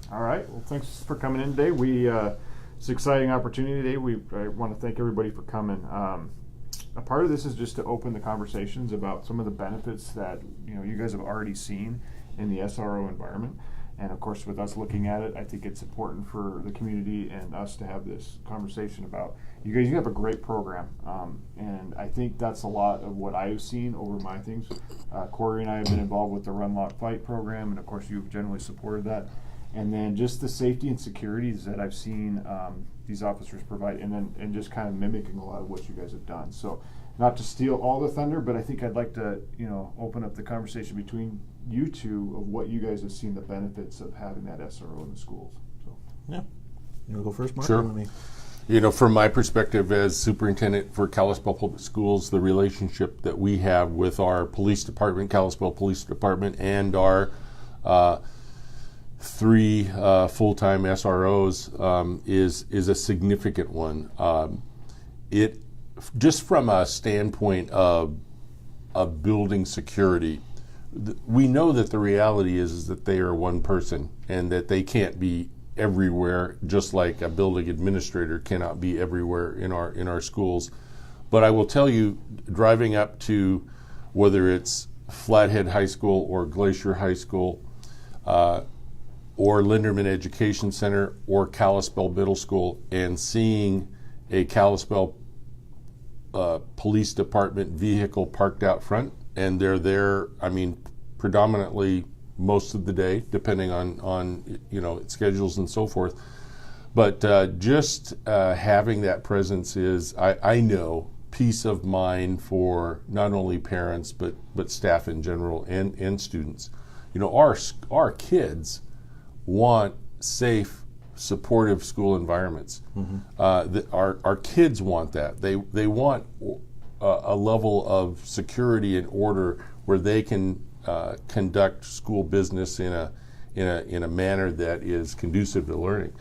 All right. Well, thanks for coming in today. It's an exciting opportunity today. I want to thank everybody for coming. A part of this is just to open the conversations about some of the benefits that you guys have already seen in the SRO environment. And of course, with us looking at it, I think it's important for the community and us to have this conversation about you guys. You have a great program, and I think that's a lot of what I've seen over my things. Cory and I have been involved with the Run, Lock, Fight program, and of course, you've generally supported that. And then just the safety and securities that I've seen these officers provide, and just kind of mimicking a lot of what you guys have done. So, not to steal all the thunder, but I think I'd like to open up the conversation between you two of what you guys have seen the benefits of having that SRO in the schools. So, yeah, you want to go first, Mark? Sure. From my perspective as superintendent for Kalispell Public Schools, the relationship that we have with our police department, Kalispell Police Department, and our 3 full-time SROs is a significant one. It just from a standpoint of building security, we know that the reality is that they are one person and that they can't be everywhere, just like a building administrator cannot be everywhere in our schools. But I will tell you, driving up to whether it's Flathead High School or Glacier High School, or Linderman Education Center or Kalispell Middle School, and seeing a Kalispell Police Department vehicle parked out front, and they're there, predominantly most of the day, depending on schedules and so forth. But just having that presence is, I know, peace of mind for not only parents but staff in general and students. Our kids want safe, supportive school environments. Mm-hmm. Our kids want that. They want a level of security and order where they can conduct school business in a manner that is conducive to learning.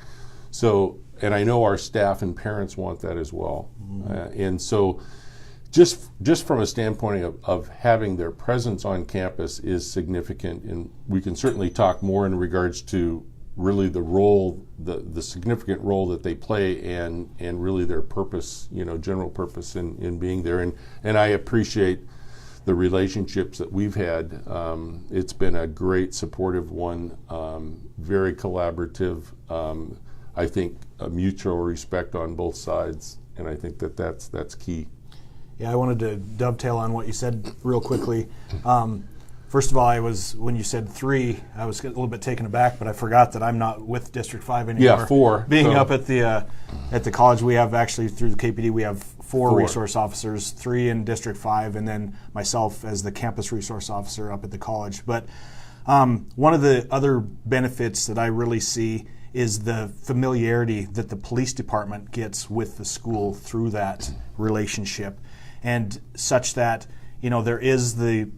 So, and I know our staff and parents want that as well. Mm-hmm. And so, just from a standpoint of having their presence on campus is significant, and we can certainly talk more in regards to really the role, the significant role that they play, and really their purpose, general purpose in being there. And I appreciate the relationships that we've had. It's been a great supportive one, very collaborative. I think a mutual respect on both sides, and I think that's key. Yeah, I wanted to dovetail on what you said real quickly. First of all, when you said 3, I was a little bit taken aback, but I forgot that I'm not with District 5 anymore. Yeah, 4. Being up at the college, we have actually, through the KPD, we have 4 resource officers, 3 in District 5, and then myself as the campus resource officer up at the college. But one of the other benefits that I really see is the familiarity that the police department gets with the school through that relationship. And such that, there is the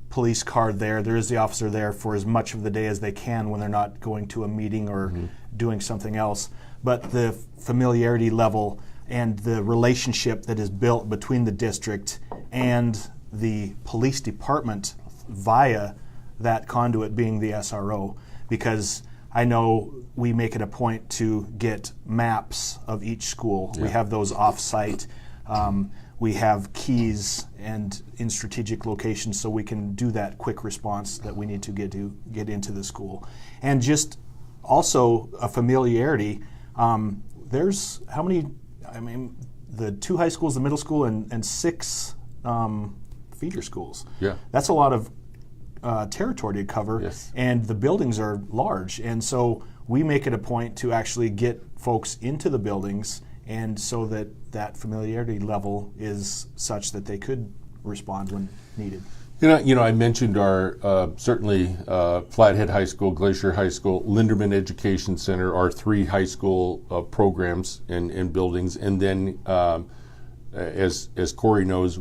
police car there is the officer there for as much of the day as they can when they're not going to a meeting or mm-hmm. doing something else. But the familiarity level and the relationship that is built between the district and the police department via that conduit being the SRO, because I know we make it a point to get maps of each school. Yeah. We have those off-site. We have keys and in strategic locations, so we can do that quick response that we need to get into the school. And just also a familiarity. There's how many? The 2 high schools, the middle school, and 6 feeder schools. Yeah, that's a lot of territory to cover. Yes. And the buildings are large, and so we make it a point to actually get folks into the buildings, and so that familiarity level is such that they could respond when needed. I mentioned our certainly Flathead High School, Glacier High School, Linderman Education Center, our 3 high school programs and buildings, and then as Cory knows,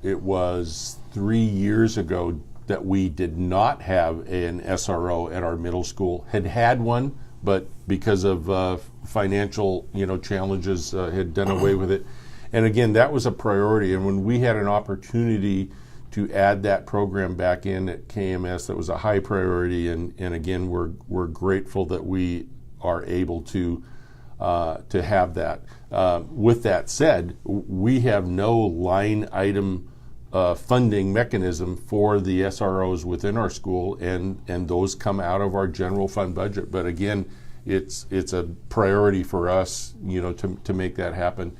it was 3 years ago that we did not have an SRO at our middle school. Had one, but because of financial challenges, had done away with it. And again, that was a priority. And when we had an opportunity add that program back in at KMS. That was a high priority, and again, we're grateful that we are able to have that. With that said, we have no line item funding mechanism for the SROs within our school, and those come out of our general fund budget. But again, it's a priority for us, to make that happen.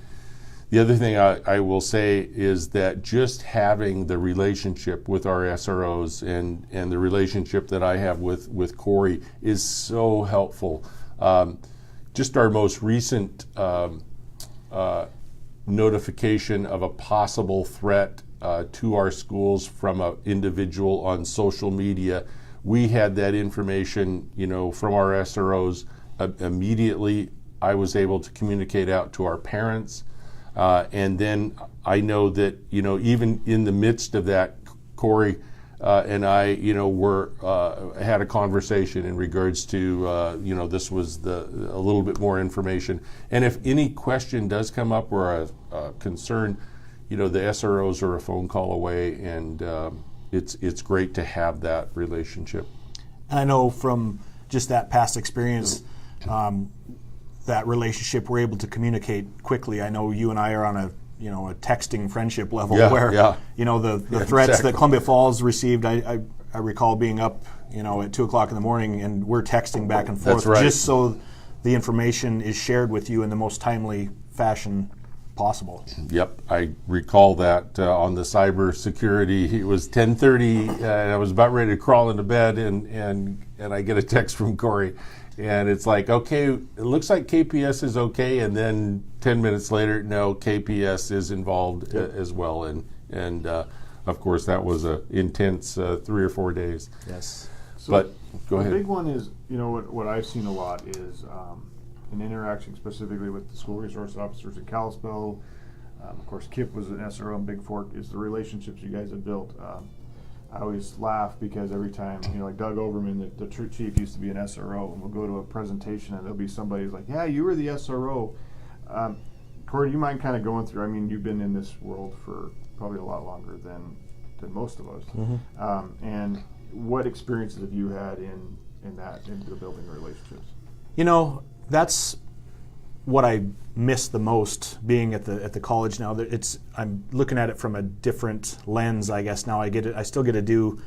The other thing I will say is that just having the relationship with our SROs and the relationship that I have with Cory is so helpful. Just our most recent notification of a possible threat to our schools from an individual on social media, we had that information, from our SROs immediately. I was able to communicate out to our parents. And then I know that, even in the midst of that, Cory and I, had a conversation in regards to, this was a little bit more information. And if any question does come up or a concern, the SROs are a phone call away, and it's great to have that relationship. And I know from just that past experience, that relationship, we're able to communicate quickly. I know you and I are on a texting friendship level where the threats that Columbia Falls received, I recall being up at 2 o'clock in the morning, and we're texting back and forth. That's right. Just so the information is shared with you in the most timely fashion possible. Yep, I recall that on the cybersecurity. It was 10:30, and I was about ready to crawl into bed, and I get a text from Cory. And it's like, okay, it looks like KPS is okay, and then 10 minutes later, no, KPS is involved as well, and of course that was a intense 3 or 4 days. Yes. So but go ahead. The big one is, what I've seen a lot is an interaction specifically with the school resource officers in Kalispell. Of course, Kip was an SRO in Big Fork. Is the relationships you guys have built. I always laugh because every time, like Doug Overman, the troop chief, used to be an SRO, and we'll go to a presentation and there'll be somebody who's like, yeah, you were the SRO. Cory, do you mind kind of going through, you've been in this world for probably a lot longer than most of us. Mm-hmm. And what experiences have you had in the building relationships? That's what I miss the most being at the college now. I'm looking at it from a different lens, I guess. Now I still get to do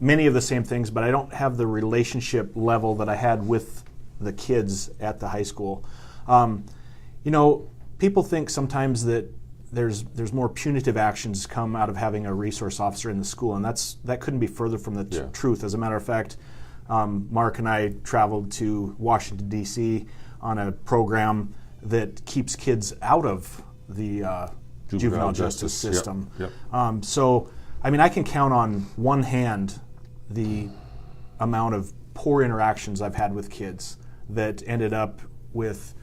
many of the same things, but I don't have the relationship level that I had with the kids at the high school. People think sometimes that there's more punitive actions come out of having a resource officer in the school, and that couldn't be further from the truth. As a matter of fact, Mark and I traveled to Washington, D.C. on a program that keeps kids out of the juvenile justice system. Yep. So, I can count on one hand the amount of poor interactions I've had with kids that ended up with,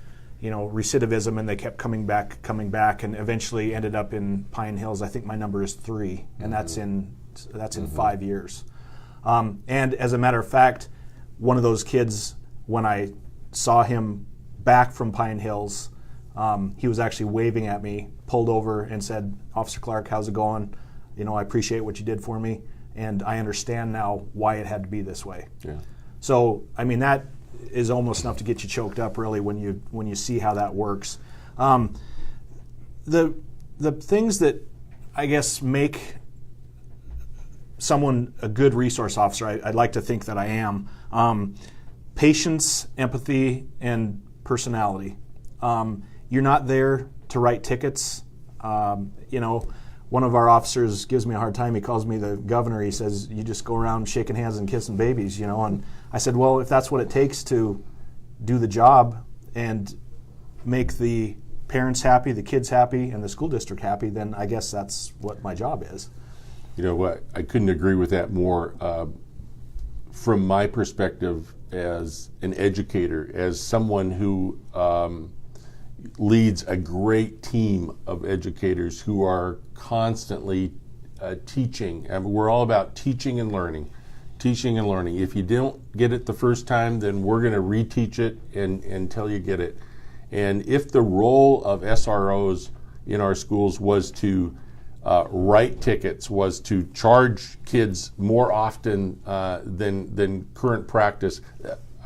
recidivism, and they kept coming back, and eventually ended up in Pine Hills. I think my number is 3, and that's in 5 years. And as a matter of fact, one of those kids, when I saw him back from Pine Hills, he was actually waving at me, pulled over and said, "Officer Clarke, how's it going? I appreciate what you did for me, and I understand now why it had to be this way." Yeah. So, that is almost enough to get you choked up, really, when you see how that works. The things that I guess make someone a good resource officer, I'd like to think that I am. Patience, empathy, and personality. You're not there to write tickets. One of our officers gives me a hard time. He calls me the governor. He says, "You just go around shaking hands and kissing babies," And I said, well, if that's what it takes to do the job and make the parents happy, the kids happy, and the school district happy, then I guess that's what my job is. You know what? I couldn't agree with that more. From my perspective as an educator, as someone who leads a great team of educators who are constantly teaching. We're all about teaching and learning. Teaching and learning. If you don't get it the first time, then we're going to reteach it until you get it. And if the role of SROs in our schools was to write tickets was to charge kids more often than current practice,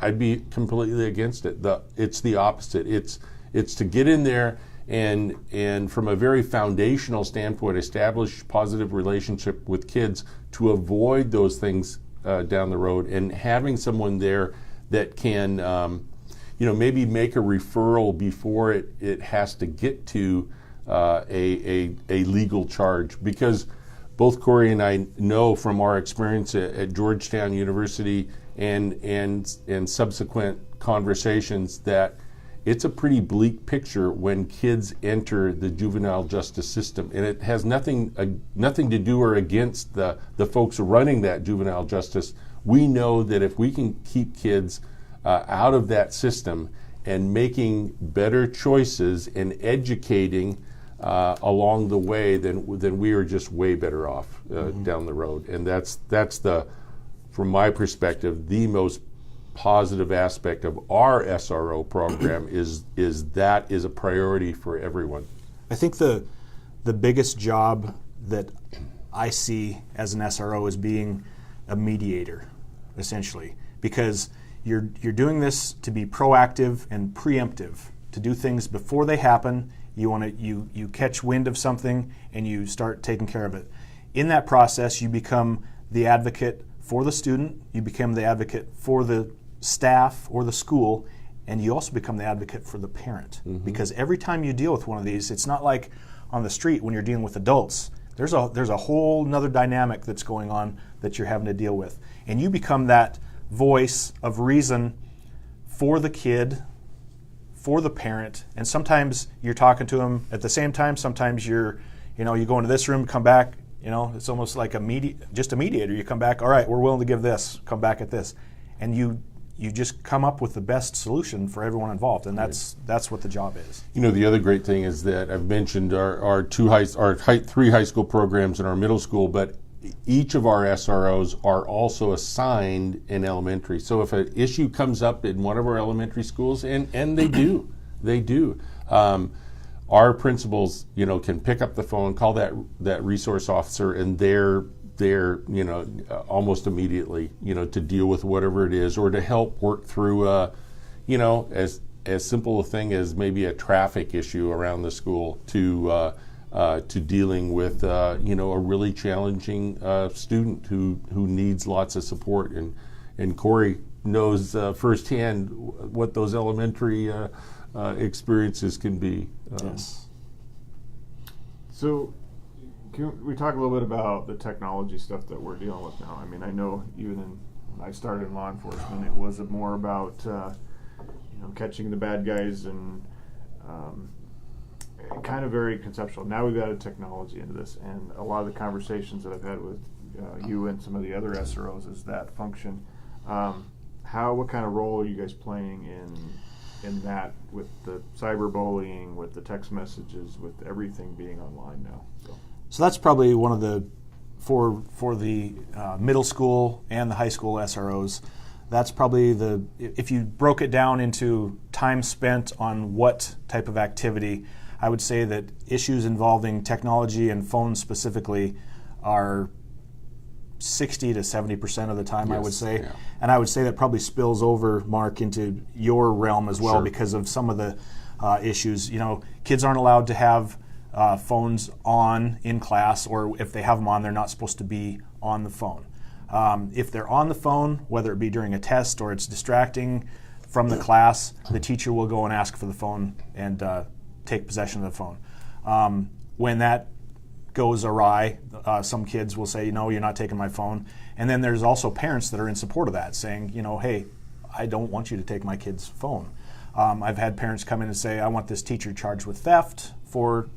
I'd be completely against it. It's the opposite. It's to get in there and from a very foundational standpoint, establish positive relationship with kids to avoid those things down the road, and having someone there that can maybe make a referral before it has to get to a legal charge. Because both Cory and I know from our experience at Georgetown University and subsequent conversations that it's a pretty bleak picture when kids enter the juvenile justice system, and it has nothing to do or against the folks running that juvenile justice. We know that if we can keep kids out of that system and making better choices and educating along the way, then we are just way better off down the road. And that's from my perspective, the most positive aspect of our SRO program is a priority for everyone. I think the biggest job that I see as an SRO is being a mediator, essentially, because you're doing this to be proactive and preemptive, to do things before they happen. You catch wind of something and you start taking care of it. In that process, you become the advocate for the student, you become the advocate for the staff or the school, and you also become the advocate for the parent. Mm-hmm. Because every time you deal with one of these, it's not like on the street when you're dealing with adults. There's a whole nother dynamic that's going on that you're having to deal with. And you become that voice of reason for the kid, for the parent, and sometimes you're talking to them at the same time. Sometimes you go into this room, come back, it's almost like just a mediator. You come back, all right, we're willing to give this, come back at this. And you just come up with the best solution for everyone involved, and that's what the job is. The other great thing is that I've mentioned our three high school programs and our middle school, but each of our SROs are also assigned in elementary. So if an issue comes up in one of our elementary schools, and they do, our principals, can pick up the phone, call that resource officer, and they're almost immediately, to deal with whatever it is, or to help work through, as simple a thing as maybe a traffic issue around the school to dealing with, a really challenging student who needs lots of support. And Cory knows firsthand what those elementary experiences can be. Yes. So, can we talk a little bit about the technology stuff that we're dealing with now? I mean, I know even when I started in law enforcement, it was more about catching the bad guys and kind of very conceptual. Now we've added technology into this, and a lot of the conversations that I've had with you and some of the other SROs is that function. What kind of role are you guys playing in that, with the cyberbullying, with the text messages, with everything being online now? So that's probably one of the, for the middle school and the high school SROs, that's probably if you broke it down into time spent on what type of activity, I would say that issues involving technology and phones specifically are 60 to 70% of the time, yes, I would say. Yeah. And I would say that probably spills over, Mark, into your realm as well. Sure. Because of some of the issues. Kids aren't allowed to have phones on in class, or if they have them on, they're not supposed to be on the phone. If they're on the phone, whether it be during a test or it's distracting from the class, the teacher will go and ask for the phone and take possession of the phone. When that goes awry, some kids will say, no, you're not taking my phone. And then there's also parents that are in support of that, saying, hey, I don't want you to take my kid's phone. I've had parents come in and say, I want this teacher charged with theft for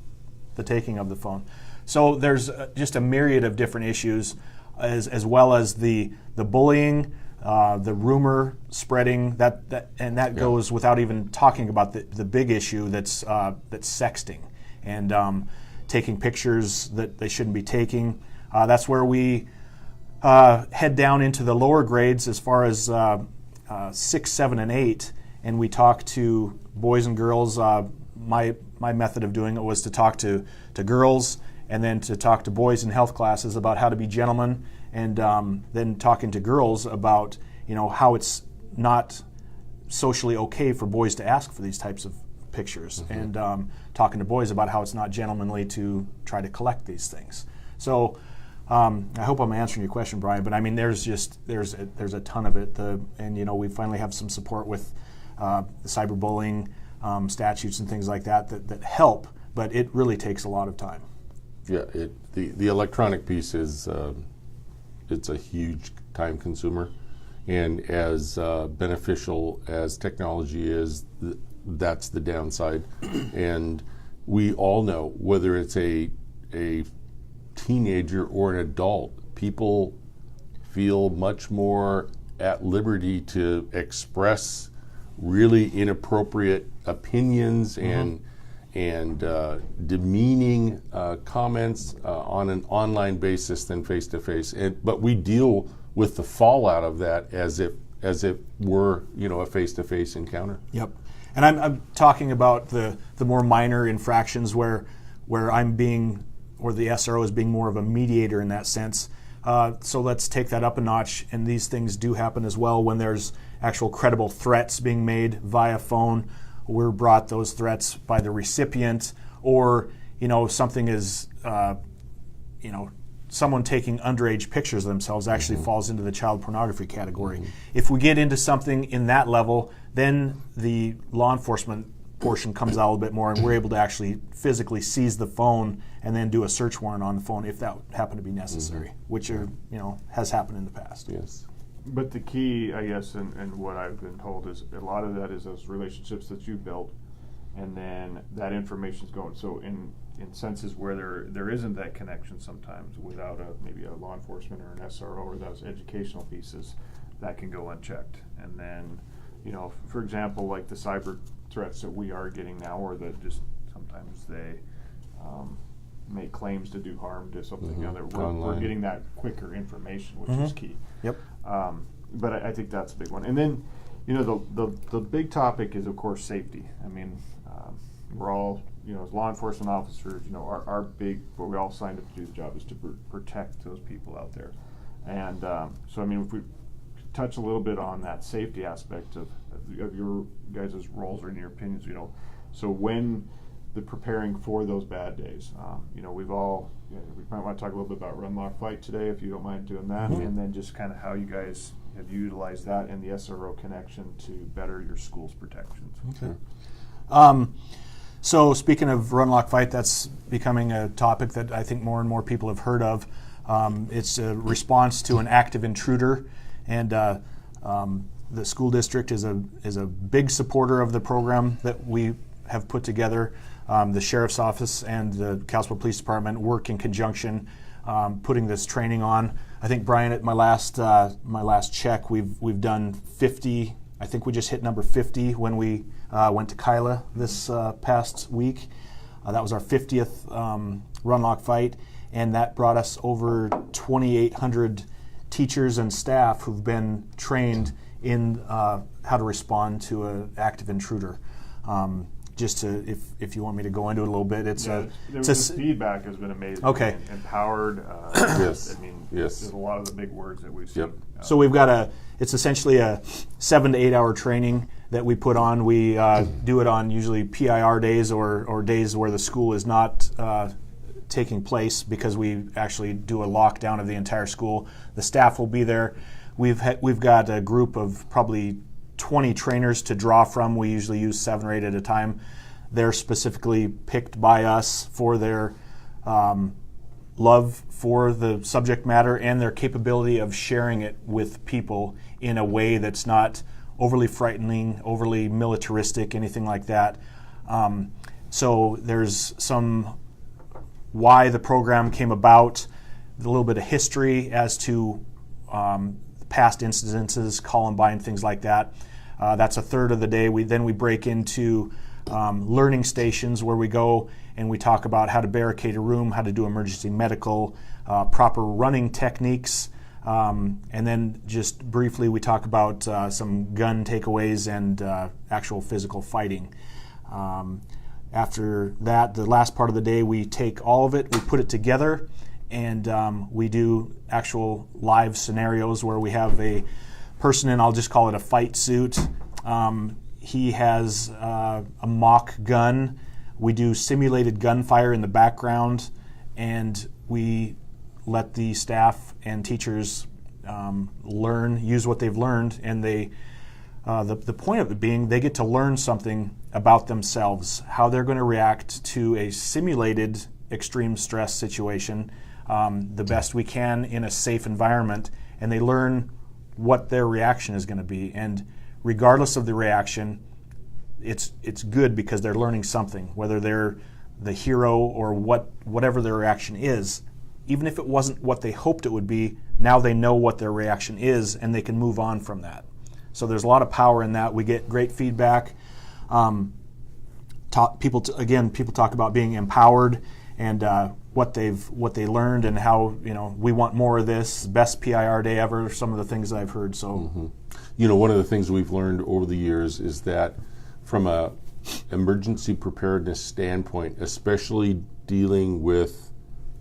the taking of the phone. So there's just a myriad of different issues, as well as the bullying, the rumor spreading, that goes without even talking about the big issue that's sexting and taking pictures that they shouldn't be taking. That's where we head down into the lower grades as far as 6, 7, and 8, and we talk to boys and girls. My method of doing it was to talk to girls and then to talk to boys in health classes about how to be gentlemen, and then talking to girls about how it's not socially okay for boys to ask for these types of pictures, and talking to boys about how it's not gentlemanly to try to collect these things. So I hope I'm answering your question, Brian, but I mean there's a ton of it, and we finally have some support with the cyberbullying statutes and things like that help, but it really takes a lot of time. Yeah, the electronic piece is it's a huge time consumer, and as beneficial as technology is, that's the downside. And we all know, whether it's a teenager or an adult, people feel much more at liberty to express really inappropriate opinions and demeaning comments on an online basis than face to face. But we deal with the fallout of that as if were a face to face encounter. Yep, and I'm talking about the more minor infractions where I'm being, or the SRO is being more of a mediator in that sense. So let's take that up a notch, and these things do happen as well when there's actual credible threats being made via phone. We're brought those threats by the recipient, or something is someone taking underage pictures of themselves actually falls into the child pornography category. If we get into something in that level, then the law enforcement portion comes out a little bit more, and we're able to actually physically seize the phone and then do a search warrant on the phone if that happened to be necessary, which has happened in the past. Yes. But the key, I guess, and what I've been told is a lot of that is those relationships that you've built, and then that information's going. So in senses where there isn't that connection sometimes without maybe a law enforcement or an SRO or those educational pieces, that can go unchecked. And then, for example, like the cyber threats that we are getting now, or that just sometimes they make claims to do harm to something. We're getting that quicker information, which is key. Yep. But I think that's a big one. And then, the big topic is, of course, safety. I mean, we're all, as law enforcement officers, our big, what we all signed up to do the job is to protect those people out there. And so, I mean, if we touch a little bit on that safety aspect of your guys' roles or in your opinions, so when the preparing for those bad days, we might want to talk a little bit about Run Lock Fight today, if you don't mind doing that, and then just kind of how you guys have utilized that and the SRO connection to better your school's protections. Okay. So speaking of Run Lock Fight, that's becoming a topic that I think more and more people have heard of. It's a response to an active intruder, and the school district is a big supporter of the program that we have put together. The Sheriff's Office and the Kalispell Police Department work in conjunction, putting this training on. I think, Brian, at my last check, we've done 50. I think we just hit number 50 when we went to Kyla this past week. That was our 50th Run Lock Fight, and that brought us over 2,800 teachers and staff who've been trained in how to respond to an active intruder. Just to, if you want me to go into it a little bit, the feedback has been amazing. Okay. Empowered. Yes. I mean, yes. There's a lot of the big words that we've seen. Yep. So we've got it's essentially a 7 to 8 hour training that we put on. We do it on usually PIR days or days where the school is not taking place, because we actually do a lockdown of the entire school. The staff will be there. We've got a group of probably 20 trainers to draw from. We usually use 7 or 8 at a time. They're specifically picked by us for their love for the subject matter and their capability of sharing it with people in a way that's not overly frightening, overly militaristic, anything like that. So there's some why the program came about, a little bit of history as to past incidences, Columbine, things like that. That's a third of the day. Then we break into learning stations where we go and we talk about how to barricade a room, how to do emergency medical, proper running techniques, and then just briefly we talk about some gun takeaways and actual physical fighting. After that, the last part of the day, we take all of it, we put it together, and we do actual live scenarios where we have a person in, I'll just call it a fight suit. He has a mock gun. We do simulated gunfire in the background, and we let the staff and teachers use what they've learned, and the point of it being they get to learn something about themselves, how they're going to react to a simulated extreme stress situation the best we can in a safe environment, and they learn what their reaction is going to be. And regardless of the reaction, it's good because they're learning something, whether they're the hero or whatever their reaction is. Even if it wasn't what they hoped it would be, now they know what their reaction is and they can move on from that. So there's a lot of power in that. We get great feedback. People talk about being empowered and what they learned and how we want more of this. Best PIR day ever. Some of the things that I've heard. So, one of the things we've learned over the years is that from a emergency preparedness standpoint, especially dealing with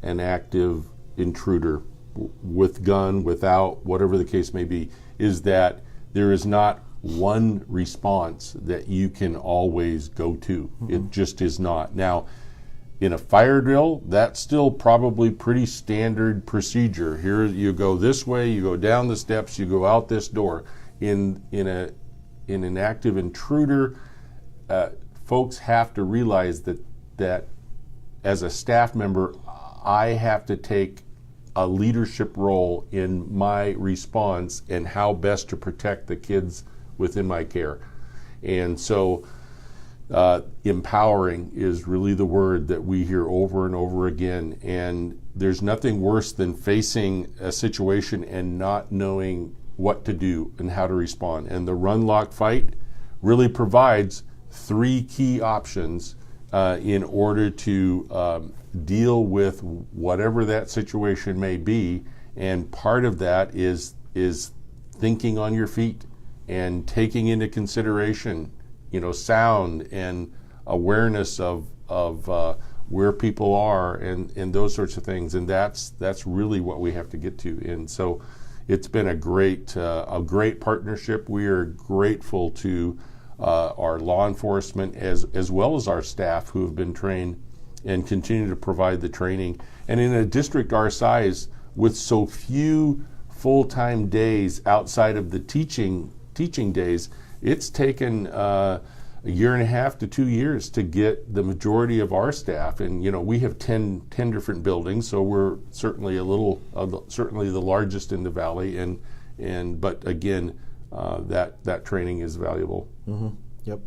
an active intruder, with gun, without, whatever the case may be, is that there is not one response that you can always go to. Mm-hmm. It just is not. Now, in a fire drill, that's still probably pretty standard procedure. Here you go this way, you go down the steps, you go out this door. In an active intruder, folks have to realize that as a staff member, I have to take a leadership role in my response and how best to protect the kids within my care. And so empowering is really the word that we hear over and over again. And there's nothing worse than facing a situation and not knowing what to do and how to respond. And the run, lock, fight really provides 3 key options in order to deal with whatever that situation may be. And part of that is thinking on your feet and taking into consideration, sound and awareness of where people are and those sorts of things. And that's really what we have to get to. And so it's been a great partnership. We are grateful to our law enforcement as well as our staff who have been trained and continue to provide the training. And in a district our size, with so few full-time days outside of the teaching days, it's taken a year and a half to 2 years to get the majority of our staff. And we have 10 different buildings, so we're certainly certainly the largest in the valley. But again, that training is valuable. Mm-hmm. Yep.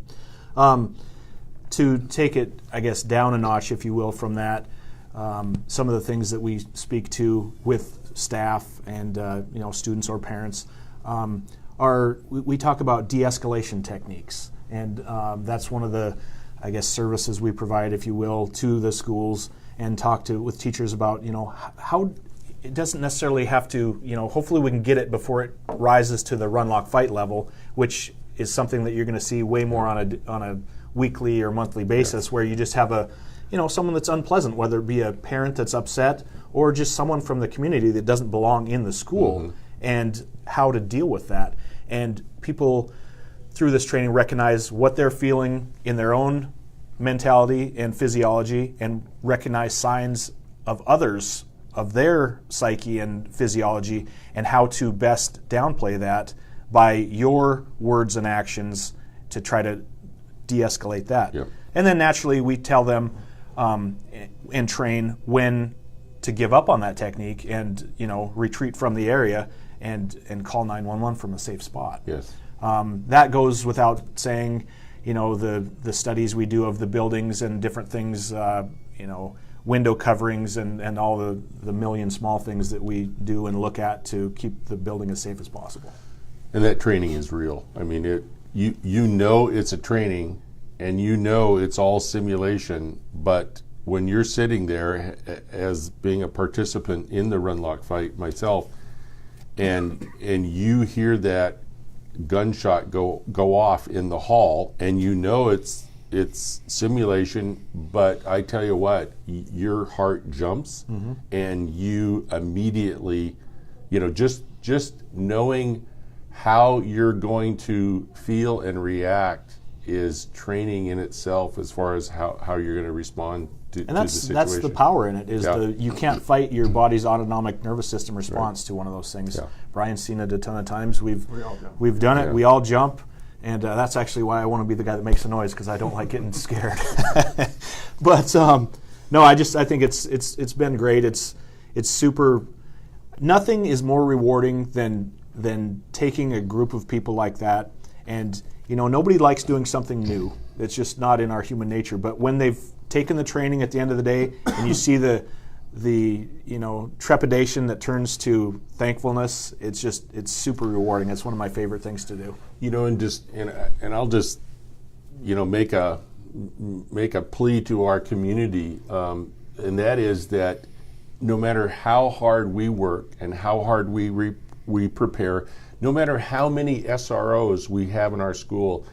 To take it, I guess, down a notch, if you will, from that, some of the things that we speak to with staff and students or parents we talk about de-escalation techniques, and that's one of the, I guess, services we provide, if you will, to the schools, and talk with teachers about how it doesn't necessarily have to, hopefully we can get it before it rises to the run, lock, fight level, which is something that you're going to see way more on a weekly or monthly basis, where you just have someone that's unpleasant, whether it be a parent that's upset or just someone from the community that doesn't belong in the school, mm-hmm. and how to deal with that. And people through this training recognize what they're feeling in their own mentality and physiology, and recognize signs of others, of their psyche and physiology, and how to best downplay that by your words and actions to try to de-escalate that. Yep. And then naturally we tell them and train when to give up on that technique and retreat from the area and call 911 from a safe spot. Yes. That goes without saying. The studies we do of the buildings and different things, window coverings and all the million small things that we do and look at to keep the building as safe as possible. And that training is real. I mean, it's a training, and it's all simulation, but when you're sitting there as being a participant in the run, lock, fight myself, and you hear that gunshot go off in the hall, and it's it's simulation, but I tell you what, your heart jumps, and you immediately, just knowing how you're going to feel and react is training in itself as far as how you're going to respond to the situation. That's the power in it, is Yeah. you can't fight your body's autonomic nervous system response to one of those things. Yeah. Brian's seen it a ton of times. We've done it. Yeah. We all jump, and that's actually why I want to be the guy that makes the noise, because I don't like getting scared. But no, I think it's been great. It's super. Nothing is more rewarding than taking a group of people like that, and nobody likes doing something new. It's just not in our human nature. But when they've taken the training at the end of the day, and you see the trepidation that turns to thankfulness, it's super rewarding. It's one of my favorite things to do. And I'll just make a plea to our community, and that is that no matter how hard we work and how hard we prepare, no matter how many SROs we have in our school,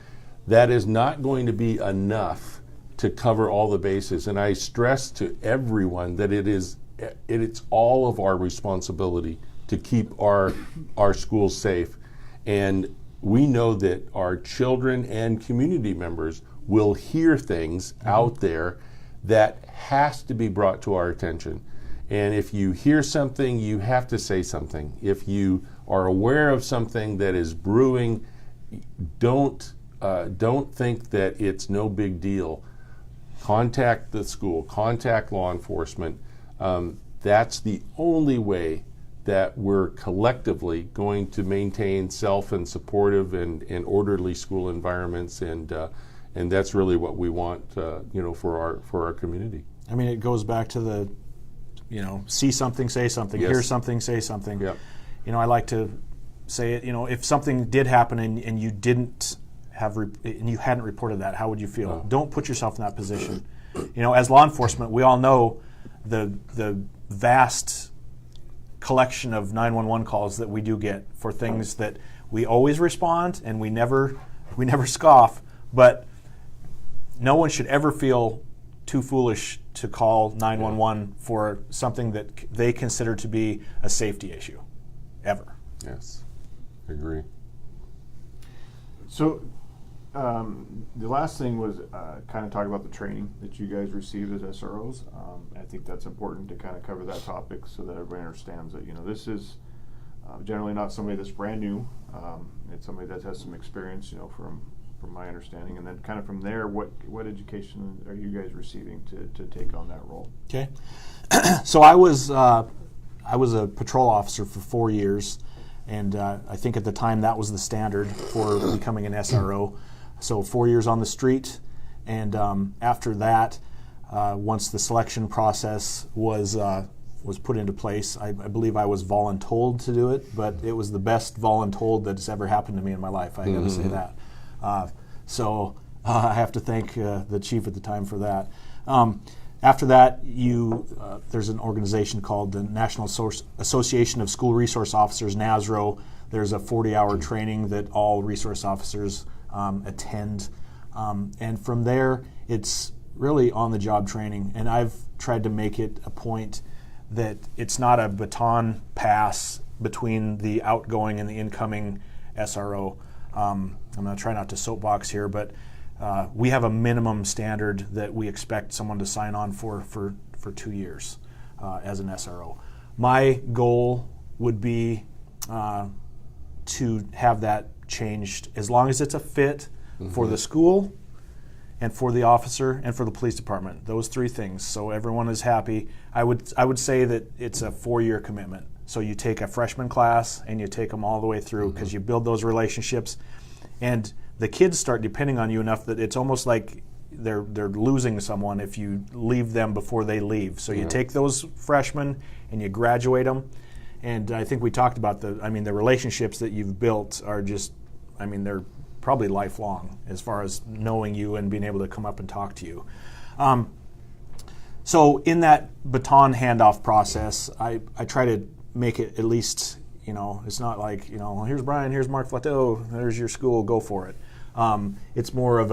that is not going to be enough to cover all the bases. And I stress to everyone that it's all of our responsibility to keep our schools safe. And we know that our children and community members will hear things out there that has to be brought to our attention. And if you hear something, you have to say something. If you are aware of something that is brewing, don't think that it's no big deal. Contact the school, contact law enforcement. That's the only way that we're collectively going to maintain safe and supportive and orderly school environments, and that's really what we want, for our community. I mean, it goes back to the, see something, say something, Yes. hear something, say something. Yep. I like to say it. If something did happen and you didn't and you hadn't reported that, how would you feel? Don't put yourself in that position. As law enforcement, we all know the vast collection of 911 calls that we do get for things that we always respond, and we never scoff, but no one should ever feel too foolish to call 911 for something that they consider to be a safety issue, ever. Yes, I agree. So the last thing was kind of talk about the training that you guys received as SROs. I think that's important to kind of cover that topic so that everybody understands that this is generally not somebody that's brand new. It's somebody that has some experience, from my understanding. And then kind of from there, what education are you guys receiving to take on that role? Okay. So I was a patrol officer for 4 years, and I think at the time that was the standard for becoming an SRO. So 4 years on the street, and after that, once the selection process was put into place, I believe I was voluntold to do it, but it was the best voluntold that's ever happened to me in my life. I got to say that. So I have to thank the chief at the time for that. After that, there's an organization called the National Association of School Resource Officers, NASRO. There's a 40-hour training that all resource officers attend. And from there, it's really on-the-job training. And I've tried to make it a point that it's not a baton pass between the outgoing and the incoming SRO. I'm going to try not to soapbox here, but we have a minimum standard that we expect someone to sign on for 2 years as an SRO. My goal would be to have that changed as long as it's a fit for the school and for the officer and for the police department. Those three things, so everyone is happy. I would say that it's a 4-year commitment. So you take a freshman class and you take them all the way through, because you build those relationships, and the kids start depending on you enough that it's almost like they're losing someone if you leave them before they leave. So you take those freshmen and you graduate them, and I think we talked about the relationships that you've built are just, they're probably lifelong as far as knowing you and being able to come up and talk to you. So in that baton handoff process, I try to make it at least, it's not like, here's Brian, here's Mark Flatau, there's your school, go for it. It's more of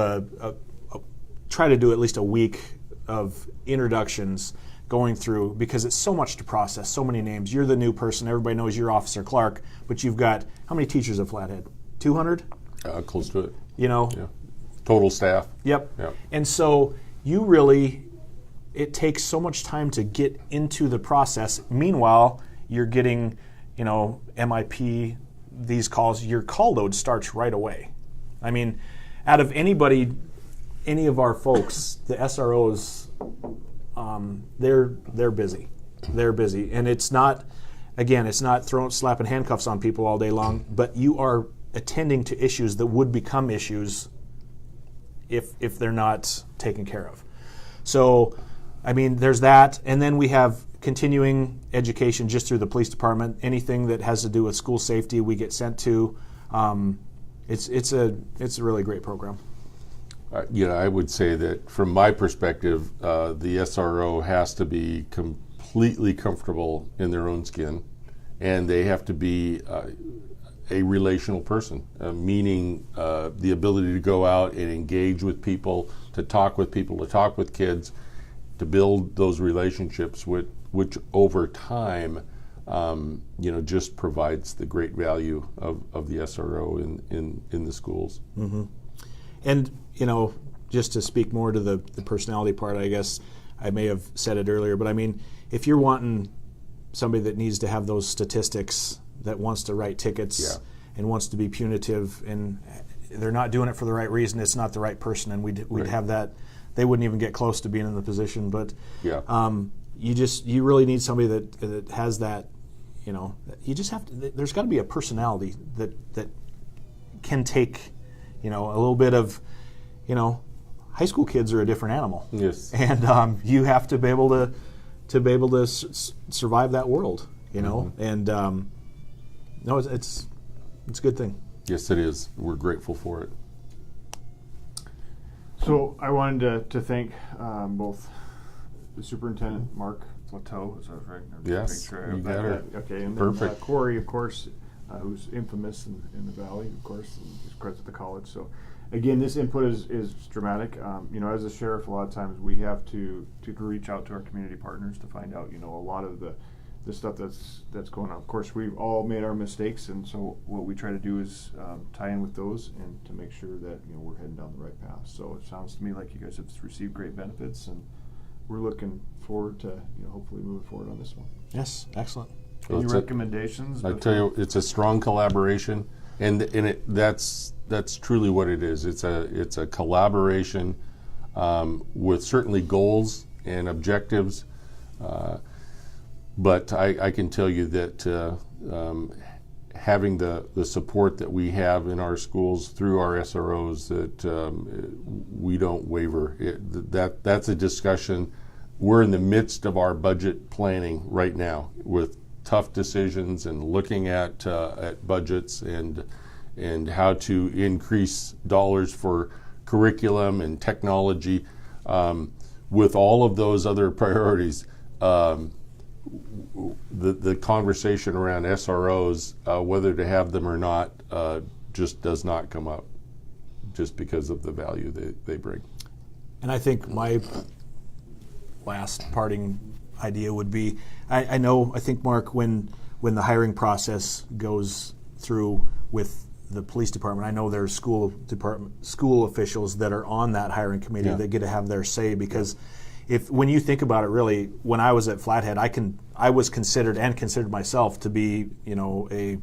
try to do at least a week of introductions going through, because it's so much to process, so many names. You're the new person. Everybody knows you're Officer Clarke, but you've got, how many teachers at Flathead? 200? Close to it. You know? Yeah. Total staff. Yep. Yep. And so you really, it takes so much time to get into the process. Meanwhile, you're getting, you know, MIP, these calls. Your call load starts right away. I mean, out of anybody, any of our folks, the SROs, they're busy. They're busy. And it's not, again, it's not slapping handcuffs on people all day long, but you are attending to issues that would become issues if they're not taken care of. So, I mean, there's that. And then we have continuing education just through the police department. Anything that has to do with school safety, we get sent to. It's a really great program. I would say that from my perspective, the SRO has to be completely comfortable in their own skin, and they have to be a relational person, meaning the ability to go out and engage with people, to talk with people, to talk with kids, to build those relationships, which over time, just provides the great value of the SRO in the schools. Mm-hmm. And, just to speak more to the personality part, I guess I may have said it earlier, but I mean, if you're wanting somebody that needs to have those statistics, that wants to write tickets and wants to be punitive, and they're not doing it for the right reason, it's not the right person, and we'd right. have that, they wouldn't even get close to being in the position. But you really need somebody that has that, you just have to, there's got to be a personality that can take, a little bit of, high school kids are a different animal. Yes. And you have to be able to survive that world, Mm-hmm. And no, it's a good thing. Yes, it is. We're grateful for it. So I wanted to thank both the Superintendent, Mark Flatau, is that right? Yes, Make sure I you got got her. that. Okay, and Perfect. then Cory, of course, who's infamous in the Valley, of course, and his credits at the college. So again, this input is dramatic. As a sheriff, a lot of times we have to reach out to our community partners to find out, a lot of the stuff that's going on. Of course, we've all made our mistakes, and so what we try to do is tie in with those and to make sure that we're heading down the right path. So it sounds to me like you guys have received great benefits, and we're looking forward to hopefully moving forward on this one. Yes, excellent. Any recommendations? I tell you, it's a strong collaboration, and that's truly what it is. It's a collaboration with certainly goals and objectives. But I can tell you that having the support that we have in our schools through our SROs, that we don't waver. That's a discussion. We're in the midst of our budget planning right now with tough decisions and looking at budgets and how to increase dollars for curriculum and technology. With all of those other priorities, the conversation around SROs, whether to have them or not, just does not come up, just because of the value they bring. And I think my last parting idea would be, I think, Mark, when the hiring process goes through with the police department, I know there's school officials that are on that hiring committee that get to have their say, because when you think about it, really, when I was at Flathead, I was considered myself to be, a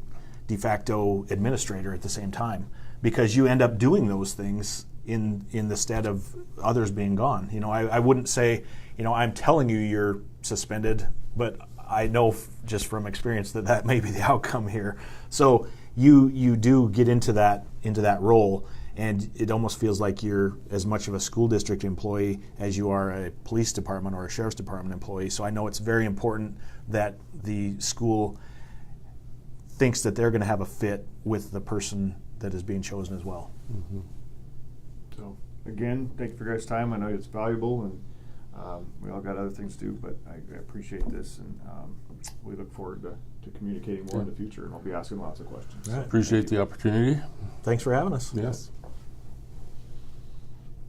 de facto administrator at the same time, because you end up doing those things in the stead of others being gone. I wouldn't say, I'm telling you you're suspended, but I know just from experience that may be the outcome here. So you do get into that role, and it almost feels like you're as much of a school district employee as you are a police department or a sheriff's department employee. So I know it's very important that the school thinks that they're going to have a fit with the person that is being chosen as well. Mm-hmm. So again, thank you for your guys' time. I know it's valuable, and we all got other things to do, but I appreciate this, and we look forward to communicating more in the future, and I'll be asking lots of questions. Right. Appreciate the opportunity. Thanks for having us. Yes.